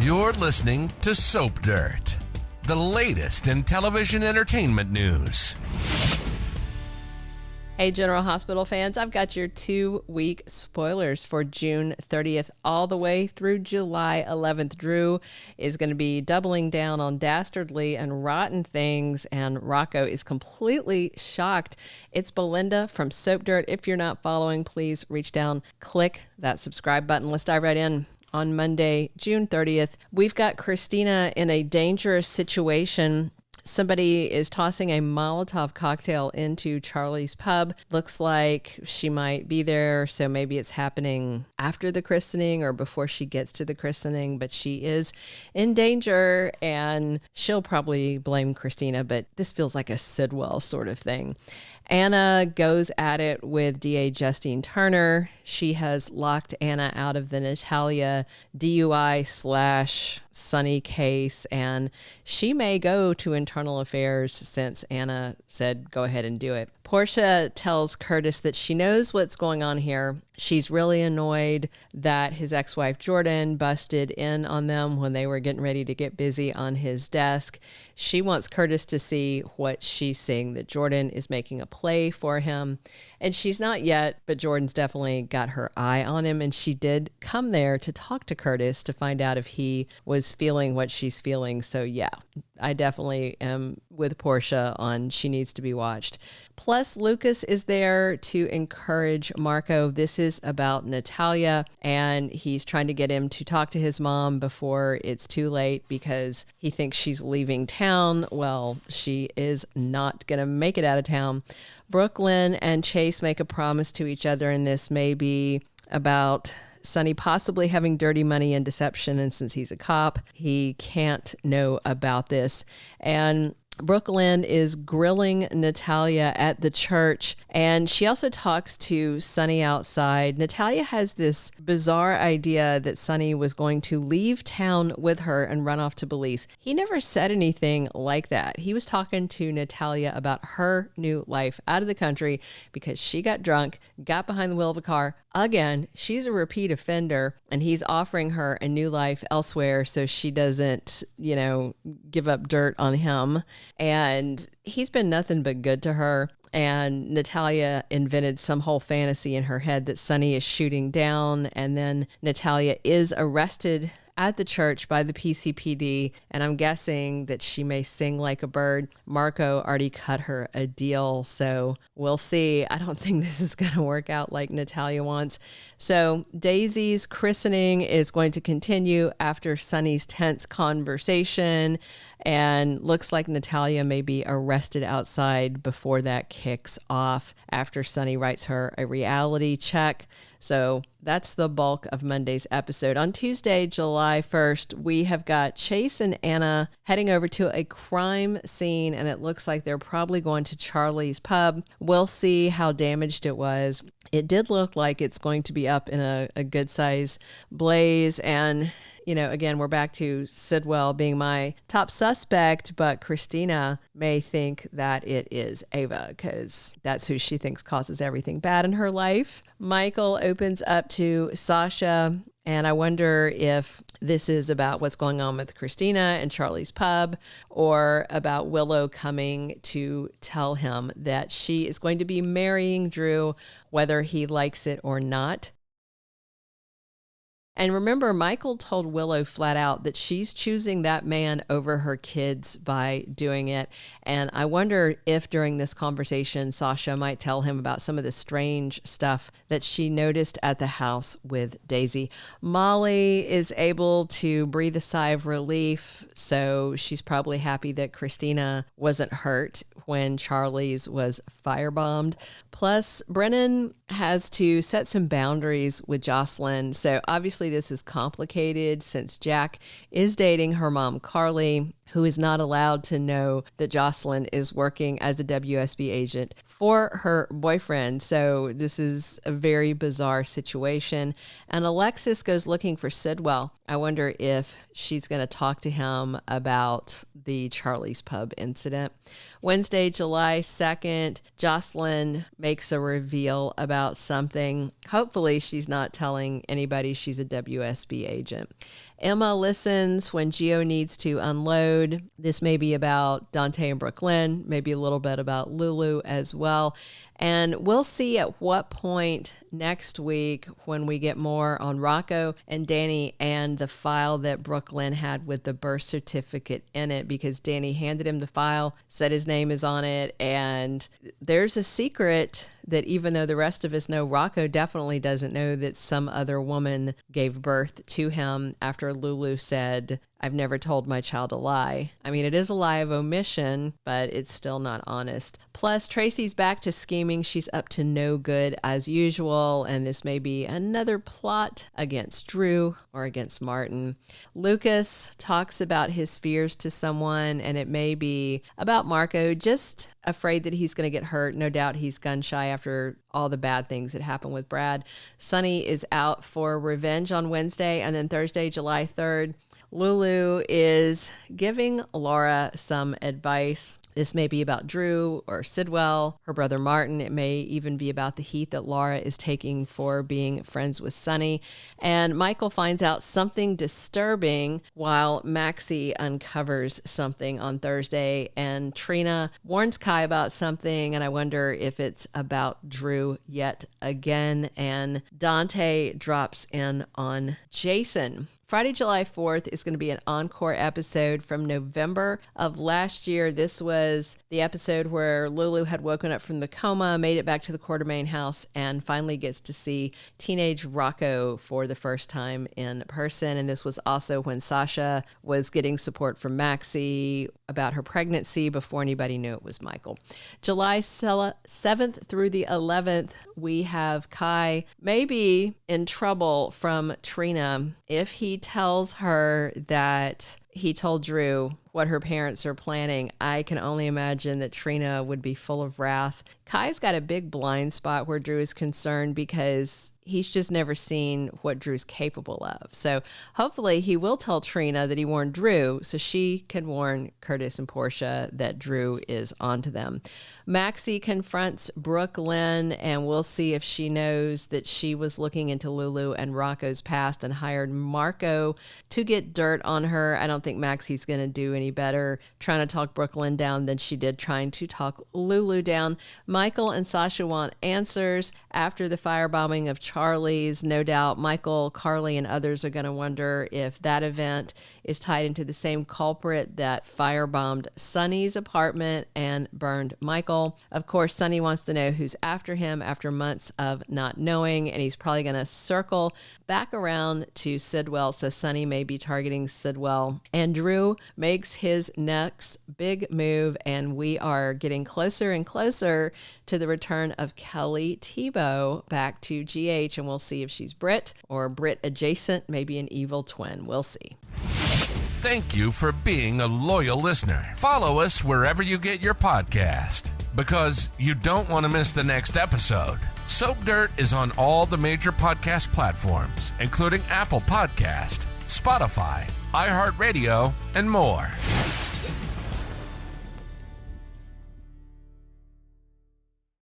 You're listening to Soap Dirt, the latest in television entertainment news. Hey, General Hospital fans, I've got your 2-week spoilers for June 30th all the way through July 11th. Drew is going to be doubling down on dastardly and rotten things, and Rocco is completely shocked. It's Belinda from Soap Dirt. If you're not following, please reach down, click that subscribe button. Let's dive right in. On Monday, June 30th, we've got Christina in a dangerous situation. Somebody is tossing a Molotov cocktail into Charlie's pub. Looks like she might be there, so maybe it's happening after the christening or before she gets to the christening, but she is in danger, and she'll probably blame Christina, but this feels like a Sidwell sort of thing. Anna goes at it with DA Justine Turner. She has locked Anna out of the Natalia DUI/Sonny case, and she may go to internal affairs since Anna said go ahead and do it. Portia tells Curtis that she knows what's going on here. She's really annoyed that his ex-wife Jordan busted in on them when they were getting ready to get busy on his desk. She wants Curtis to see what she's seeing, that Jordan is making a play for him. And she's not yet, but Jordan's definitely got her eye on him. And she did come there to talk to Curtis to find out if he was feeling what she's feeling. So yeah, I definitely am with Portia on she needs to be watched. Plus, Lucas is there to encourage Marco. This is about Natalia, and he's trying to get him to talk to his mom before it's too late because he thinks she's leaving town. Well, she is not going to make it out of town. Brooklyn and Chase make a promise to each other, and this may be about Sonny possibly having dirty money and deception, and since he's a cop, he can't know about this. And Brooklyn is grilling Natalia at the church, and she also talks to Sonny outside. Natalia has this bizarre idea that Sonny was going to leave town with her and run off to Belize. He never said anything like that. He was talking to Natalia about her new life out of the country because she got drunk, got behind the wheel of a car. Again, she's a repeat offender, and he's offering her a new life elsewhere so she doesn't, give up dirt on him. And he's been nothing but good to her. And Natalia invented some whole fantasy in her head that Sonny is shooting down. And then Natalia is arrested at the church by the PCPD, and I'm guessing that she may sing like a bird. Marco already cut her a deal, so we'll see. I don't think this is going to work out like Natalia wants. So Daisy's christening is going to continue after Sonny's tense conversation, and looks like Natalia may be arrested outside before that kicks off after Sonny writes her a reality check. So that's the bulk of Monday's episode. On Tuesday, July 1st, we have got Chase and Anna heading over to a crime scene, and it looks like they're probably going to Charlie's pub. We'll see how damaged it was. It did look like it's going to be up in a good size blaze, and again, we're back to Sidwell being my top suspect, but Christina may think that it is Eva because that's who she thinks causes everything bad in her life. Michael opens up to Sasha, and I wonder if this is about what's going on with Christina and Charlie's pub, or about Willow coming to tell him that she is going to be marrying Drew, whether he likes it or not. And remember, Michael told Willow flat out that she's choosing that man over her kids by doing it. And I wonder if during this conversation, Sasha might tell him about some of the strange stuff that she noticed at the house with Daisy. Molly is able to breathe a sigh of relief, so she's probably happy that Christina wasn't hurt when Charlie's was firebombed. Plus, Brennan has to set some boundaries with Jocelyn. So obviously this is complicated since Jack is dating her mom, Carly, who is not allowed to know that Jocelyn is working as a WSB agent for her boyfriend. So this is a very bizarre situation. And Alexis goes looking for Sidwell. I wonder if she's going to talk to him about the Charlie's Pub incident. Wednesday, July 2nd, Jocelyn makes a reveal about something. Hopefully she's not telling anybody she's a WSB agent. Emma listens when Gio needs to unload. This may be about Dante and Brooklyn, maybe a little bit about Lulu as well. And we'll see at what point next week when we get more on Rocco and Danny and the file that Brooklyn had with the birth certificate in it, because Danny handed him the file, said his name is on it, and there's a secret that even though the rest of us know, Rocco definitely doesn't know that some other woman gave birth to him after Lulu said, "I've never told my child a lie." I mean, it is a lie of omission, but it's still not honest. Plus, Tracy's back to scheming. She's up to no good as usual, and this may be another plot against Drew or against Martin. Lucas talks about his fears to someone, and it may be about Marco, just afraid that he's going to get hurt. No doubt he's gun shy after all the bad things that happened with Brad. Sonny is out for revenge on Wednesday, and then Thursday, July 3rd, Lulu is giving Laura some advice. This may be about Drew or Sidwell, her brother Martin. It may even be about the heat that Laura is taking for being friends with Sonny. And Michael finds out something disturbing while Maxie uncovers something on Thursday. And Trina warns Kai about something, and I wonder if it's about Drew yet again. And Dante drops in on Jason. Friday, July 4th is going to be an encore episode from November of last year. This was the episode where Lulu had woken up from the coma, made it back to the Quartermaine house, and finally gets to see teenage Rocco for the first time in person. And this was also when Sasha was getting support from Maxie about her pregnancy before anybody knew it was Michael. July 7th through the 11th, we have Kai maybe in trouble from Trina if he tells her that he told Drew what her parents are planning. I can only imagine that Trina would be full of wrath. Kai's got a big blind spot where Drew is concerned because he's just never seen what Drew's capable of. So hopefully he will tell Trina that he warned Drew so she can warn Curtis and Portia that Drew is onto them. Maxie confronts Brooklyn, and we'll see if she knows that she was looking into Lulu and Rocco's past and hired Marco to get dirt on her. I don't think Maxie's going to do any better trying to talk Brooklyn down than she did trying to talk Lulu down. Michael and Sasha want answers after the firebombing of Charlie's. No doubt Michael, Carly, and others are going to wonder if that event is tied into the same culprit that firebombed Sonny's apartment and burned Michael. Of course, Sonny wants to know who's after him after months of not knowing, and he's probably going to circle back around to Sidwell, so Sonny may be targeting Sidwell. And Drew makes his next big move, and we are getting closer and closer to the return of Kelly Tebow back to GH, and we'll see if she's Brit or Brit adjacent, maybe an evil twin. We'll see. Thank you for being a loyal listener. Follow us wherever you get your podcast, because you don't want to miss the next episode. Soap Dirt is on all the major podcast platforms, including Apple Podcast, Spotify, iHeartRadio, and more.